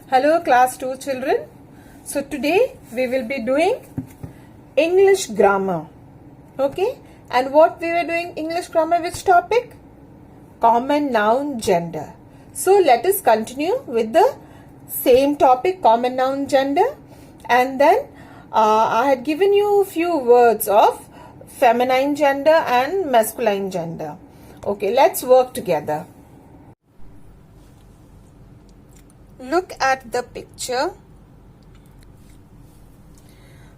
Hello class 2 children. So today we will be doing English grammar. Okay? And what we were doing English grammar, which topic? Common noun gender. So let us continue with the same topic, common noun gender. And then I had given you a few words of feminine gender and masculine gender. Okay, let's work together. Look at the picture.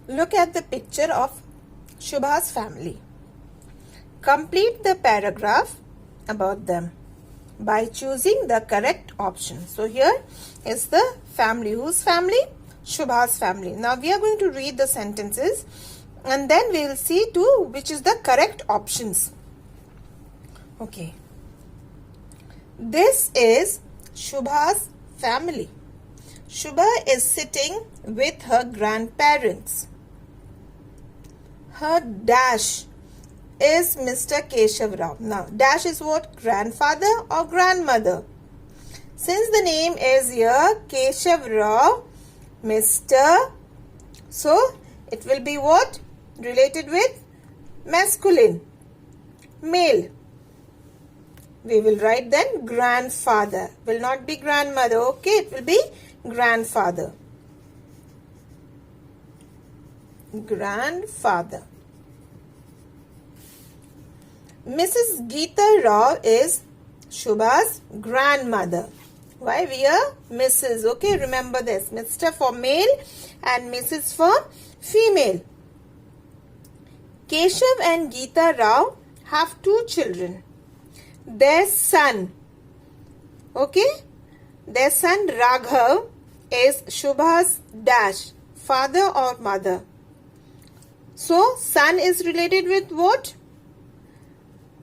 Look at the picture of Shubha's family. Complete the paragraph about them by choosing the correct option. So here is the family. Whose family? Shubha's family. Now we are going to read the sentences and then we will see to which is the correct options. Okay. This is Shubha's family. Shubha is sitting with her grandparents. Her dash is Mr. Keshav Rao. Now, dash is what? Grandfather or grandmother? Since the name is here Keshav Rao, Mr. So, it will be what? Related with masculine, male. We will write then grandfather. Will not be grandmother. Okay, it will be grandfather. Grandfather. Mrs. Geeta Rao is Shubha's grandmother. Why we are Mrs. Okay, remember this. Mr. for male and Mrs. for female. Keshav and Geeta Rao have two children. Their son, okay, their son Raghav is Shubha's dash, father or mother. So, son is related with what?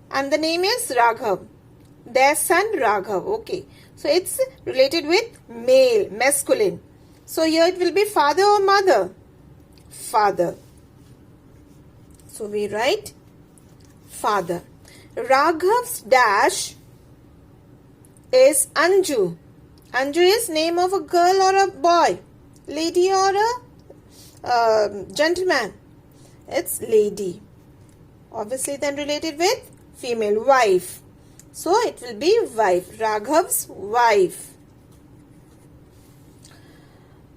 And the name is Raghav. Their son Raghav, okay. So, it's related with male, masculine. So, here it will be father or mother? Father. So, we write father. Raghav's dash is Anju. Anju is name of a girl or a boy, lady or a gentleman. It's lady. Obviously then related with female, wife. So it will be wife. Raghav's wife.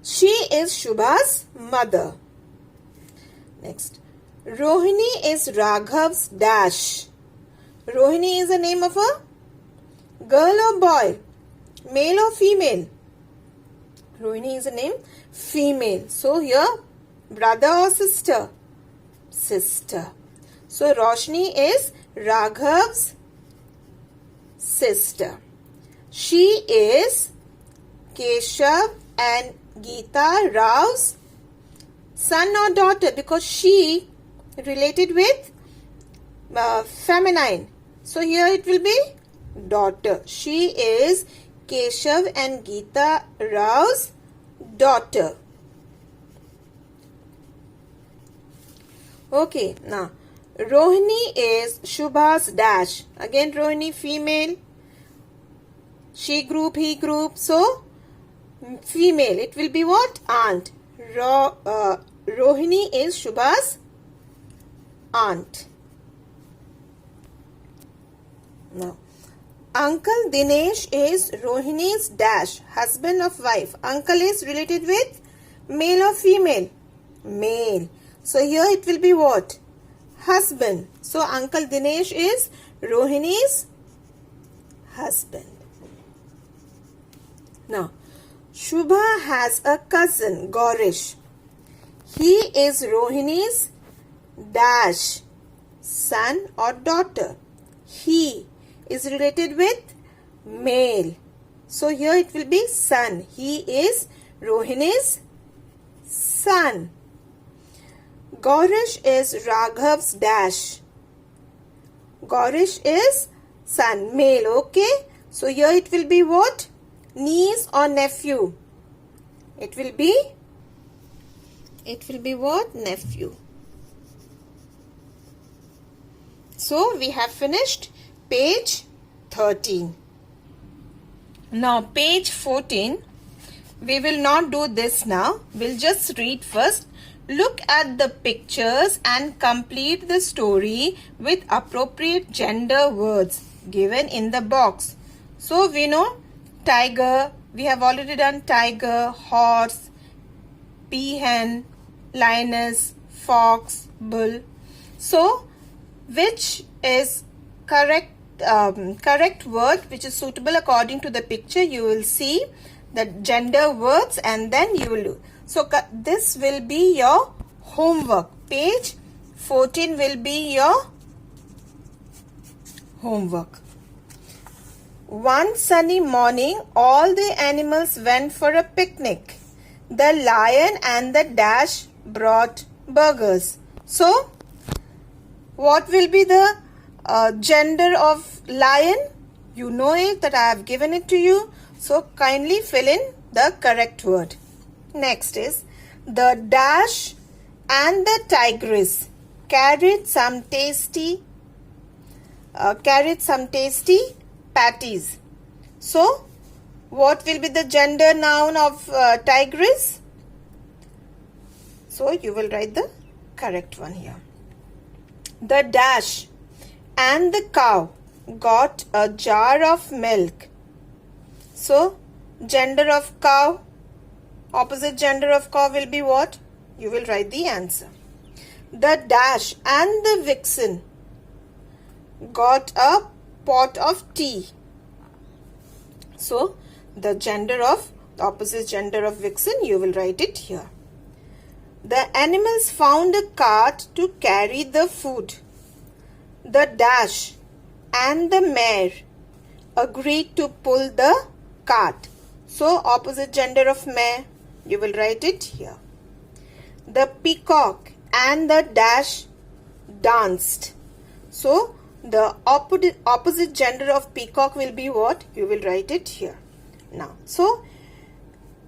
She is Shubha's mother. Next. Rohini is Raghav's dash. Rohini is the name of a girl or boy, male or female? Rohini is a name female. So here brother or sister? Sister. So Roshni is Raghav's sister. She is Keshav and Geeta Rao's son or daughter because she related with feminine. So here it will be daughter. She is Keshav and Geeta Rao's daughter. Okay, now Rohini is Shubha's dash. Again Rohini female. She group, he group. So female. It will be what? Aunt. Rohini is Shubha's aunt. Now, Uncle Dinesh is Rohini's dash, husband of wife. Uncle is related with male or female? Male. So here it will be what? Husband. So Uncle Dinesh is Rohini's husband. Now, Shubha has a cousin, Gaurish. He is Rohini's dash, son or daughter. He is related with male. So here it will be son. He is Rohini's son. Gaurish is Raghav's dash. Gaurish is son, male, okay. So here it will be what? Niece or nephew? It will be what? Nephew. So we have finished page 13. Now page 14. we will not do this now. We'll just read first. Look at the pictures and complete the story with appropriate gender words given in the box. So we know tiger, we have already done tiger, horse, peahen, lioness, fox, bull. So which is correct word which is suitable according to the picture? You will see the gender words and then you will do. So this will be your homework. Page 14 will be your homework. One sunny morning, all the animals went for a picnic. The lion and the dash brought burgers. So, what will be the gender of lion? You know it, that I have given it to you. So, kindly fill in the correct word. Next is the dash and the tigress carried some tasty patties. So, what will be the gender noun of tigress? So, you will write the correct one here. The dash and the cow got a jar of milk. So, gender of cow, opposite gender of cow will be what? You will write the answer. The dash and the vixen got a pot of tea. So, the opposite gender of vixen, you will write it here. The animals found a cart to carry the food. The dash and the mare agreed to pull the cart. So, opposite gender of mare, you will write it here. The peacock and the dash danced. So, the opposite gender of peacock will be what? You will write it here. Now, so,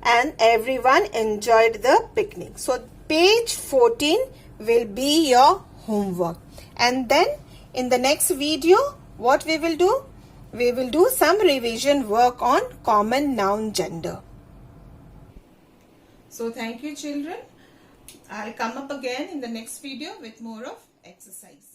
and everyone enjoyed the picnic. So, page 14 will be your homework. And then, in the next video, what we will do? We will do some revision work on common noun gender. So, thank you children. I'll come up again in the next video with more of exercise.